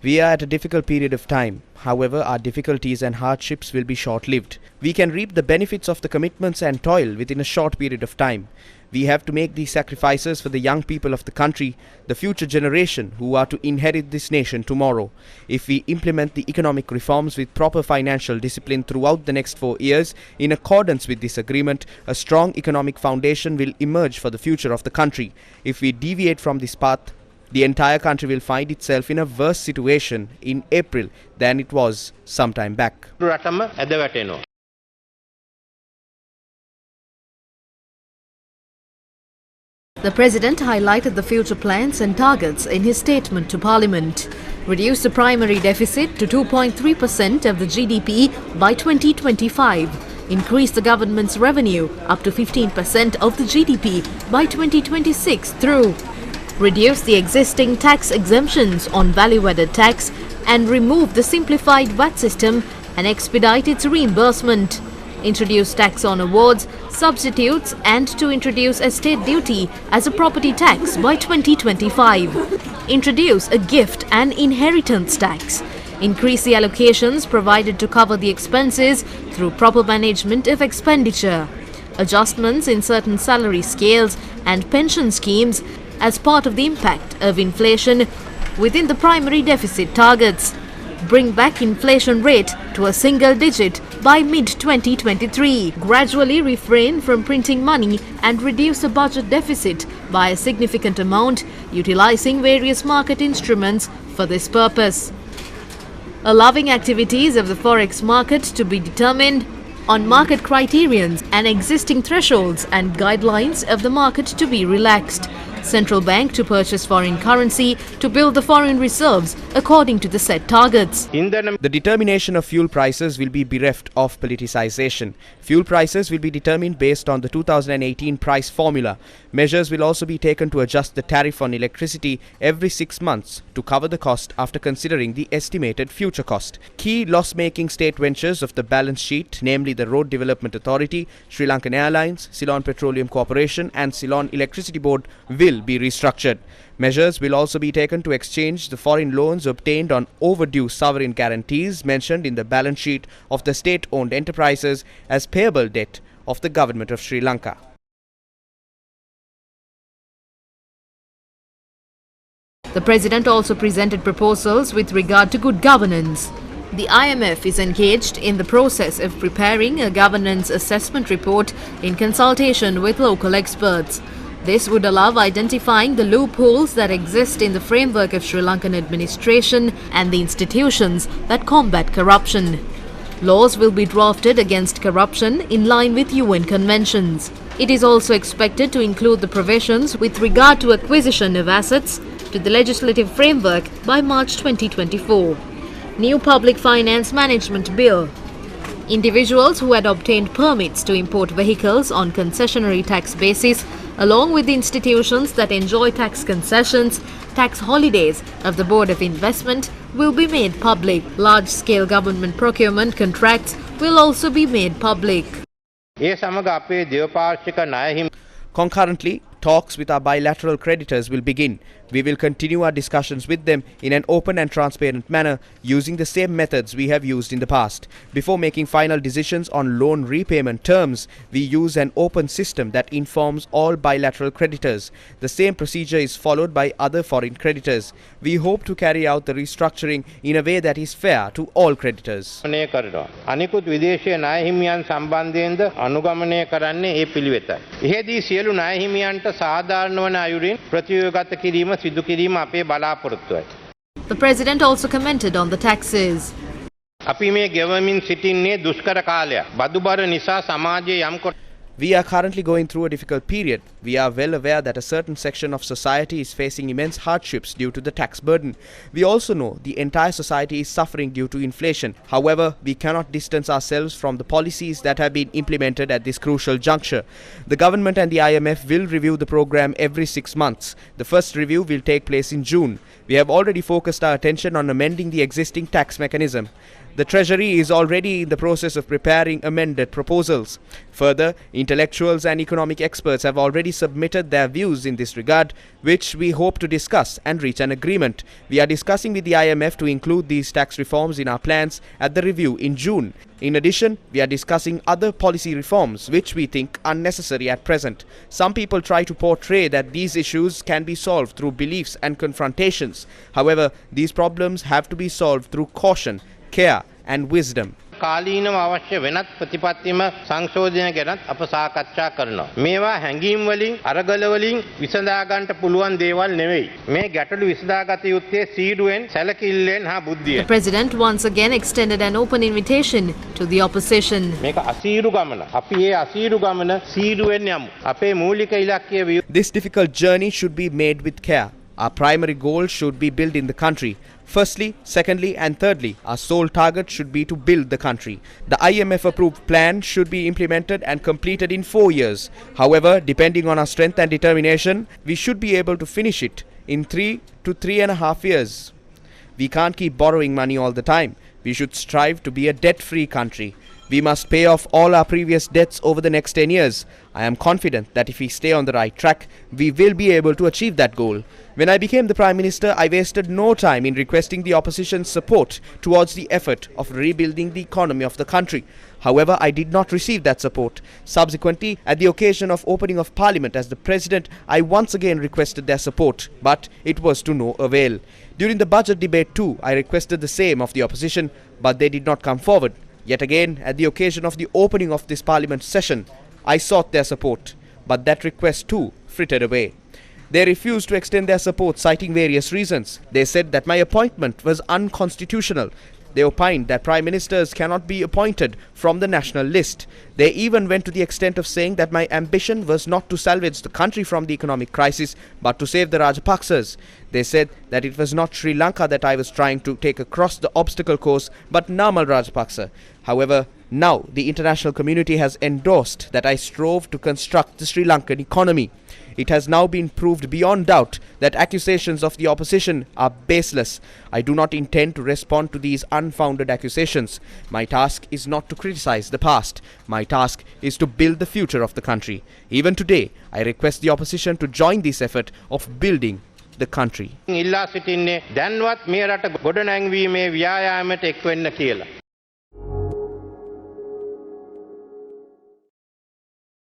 We are at a difficult period of time. However, our difficulties and hardships will be short-lived. We can reap the benefits of the commitments and toil within a short period of time. We have to make these sacrifices for the young people of the country, the future generation who are to inherit this nation tomorrow. If we implement the economic reforms with proper financial discipline throughout the next 4 years, in accordance with this agreement, a strong economic foundation will emerge for the future of the country. If we deviate from this path, the entire country will find itself in a worse situation in April than it was some time back. The President highlighted the future plans and targets in his statement to Parliament. Reduce the primary deficit to 2.3% of the GDP by 2025. Increase the government's revenue up to 15% of the GDP by 2026 through reduce the existing tax exemptions on value-added tax and remove the simplified VAT system and expedite its reimbursement. Introduce tax on awards, substitutes and to introduce estate duty as a property tax by 2025. Introduce a gift and inheritance tax. Increase the allocations provided to cover the expenses through proper management of expenditure. Adjustments in certain salary scales and pension schemes as part of the impact of inflation within the primary deficit targets. Bring back inflation rate to a single digit by mid-2023. Gradually refrain from printing money and reduce the budget deficit by a significant amount, utilizing various market instruments for this purpose. Allowing activities of the forex market to be determined on market criterions and existing thresholds and guidelines of the market to be relaxed. Central Bank to purchase foreign currency to build the foreign reserves according to the set targets. The determination of fuel prices will be bereft of politicization. Fuel prices will be determined based on the 2018 price formula. Measures will also be taken to adjust the tariff on electricity every 6 months to cover the cost after considering the estimated future cost. Key loss-making state ventures of the balance sheet, namely the Road Development Authority, Sri Lankan Airlines, Ceylon Petroleum Corporation and Ceylon Electricity Board will be restructured. Measures will also be taken to exchange the foreign loans obtained on overdue sovereign guarantees mentioned in the balance sheet of the state-owned enterprises as payable debt of the government of Sri Lanka. The President also presented proposals with regard to good governance. The IMF is engaged in the process of preparing a governance assessment report in consultation with local experts. This would allow identifying the loopholes that exist in the framework of Sri Lankan administration and the institutions that combat corruption. Laws will be drafted against corruption in line with UN conventions. It is also expected to include the provisions with regard to acquisition of assets to the legislative framework by March 2024. New Public Finance Management Bill. Individuals who had obtained permits to import vehicles on concessionary tax basis, along with the institutions that enjoy tax concessions, tax holidays of the Board of Investment will be made public. Large-scale government procurement contracts will also be made public. Concurrently, talks with our bilateral creditors will begin. We will continue our discussions with them in an open and transparent manner using the same methods we have used in the past. Before making final decisions on loan repayment terms, we use an open system that informs all bilateral creditors. The same procedure is followed by other foreign creditors. We hope to carry out the restructuring in a way that is fair to all creditors. අනිකුත් විදේශීය ණය හිමියන් සම්බන්ධයෙන්ද අනුගමනය කරන්නේ ඒ පිළිවෙතයි. එෙහිදී සියලු ණය හිමියන්ට සාධාරණ වන අයුරින් ප්‍රතිව්‍යුහගත කිරීම සිදු කිරීම අපේ බලාපොරොත්තුවයි. The President also commented on the taxes. අපි මේ ගෙවමින් සිටින්නේ දුෂ්කර කාලයක්. බදු බර නිසා සමාජයේ යම් We are currently going through a difficult period. We are well aware that a certain section of society is facing immense hardships due to the tax burden. We also know the entire society is suffering due to inflation. However, we cannot distance ourselves from the policies that have been implemented at this crucial juncture. The government and the IMF will review the program every 6 months. The first review will take place in June. We have already focused our attention on amending the existing tax mechanism. The Treasury is already in the process of preparing amended proposals. Further, intellectuals and economic experts have already submitted their views in this regard, which we hope to discuss and reach an agreement. We are discussing with the IMF to include these tax reforms in our plans at the review in June. In addition, we are discussing other policy reforms which we think are necessary at present. Some people try to portray that these issues can be solved through beliefs and confrontations. However, these problems have to be solved through caution, care and wisdom. කාලීනව අවශ්‍ය වෙනත් ප්‍රතිපත්තිම සංශෝධනය ගැනත් අප සාකච්ඡා කරනවා. මේවා හැඟීම් වලින් අරගල වලින් විසඳා ගන්නට පුළුවන් දේවල් නෙවෙයි. මේ ගැටලු විසඳාගත යුත්තේ සීඩුවෙන් සැලකිල්ලෙන් හා බුද්ධියෙන්. The President once again extended an open invitation to the opposition. මේක අසීරු ගමන. අපි මේ අසීරු ගමන සීඩුවෙන් යමු. අපේ මූලික ඉලක්කය This difficult journey should be made with care. Our primary goal should be built in the country. Firstly, secondly and thirdly, our sole target should be to build the country. The IMF-approved plan should be implemented and completed in 4 years. However, depending on our strength and determination, we should be able to finish it in 3 to 3.5 years. We can't keep borrowing money all the time. We should strive to be a debt-free country. We must pay off all our previous debts over the next 10 years. I am confident that if we stay on the right track, we will be able to achieve that goal. When I became the Prime Minister, I wasted no time in requesting the opposition's support towards the effort of rebuilding the economy of the country. However, I did not receive that support. Subsequently, at the occasion of opening of Parliament as the President, I once again requested their support, but it was to no avail. During the budget debate too, I requested the same of the opposition, but they did not come forward. Yet again, at the occasion of the opening of this Parliament session, I sought their support, but that request too frittered away. They refused to extend their support, citing various reasons. They said that my appointment was unconstitutional. They opined that Prime Ministers cannot be appointed from the national list. They even went to the extent of saying that my ambition was not to salvage the country from the economic crisis, but to save the Rajapaksas. They said that it was not Sri Lanka that I was trying to take across the obstacle course, but Namal Rajapaksa. However, now the international community has endorsed that I strove to construct the Sri Lankan economy. It has now been proved beyond doubt that accusations of the opposition are baseless. I do not intend to respond to these unfounded accusations. My task is not to criticize the past. My task is to build the future of the country. Even today, I request the opposition to join this effort of building the country. ඉල්ලා සිටින්නේ දැන්වත් මේ රට ගොඩනැංවීමේ ව්‍යායාමයට එක් වෙන්න කියලා.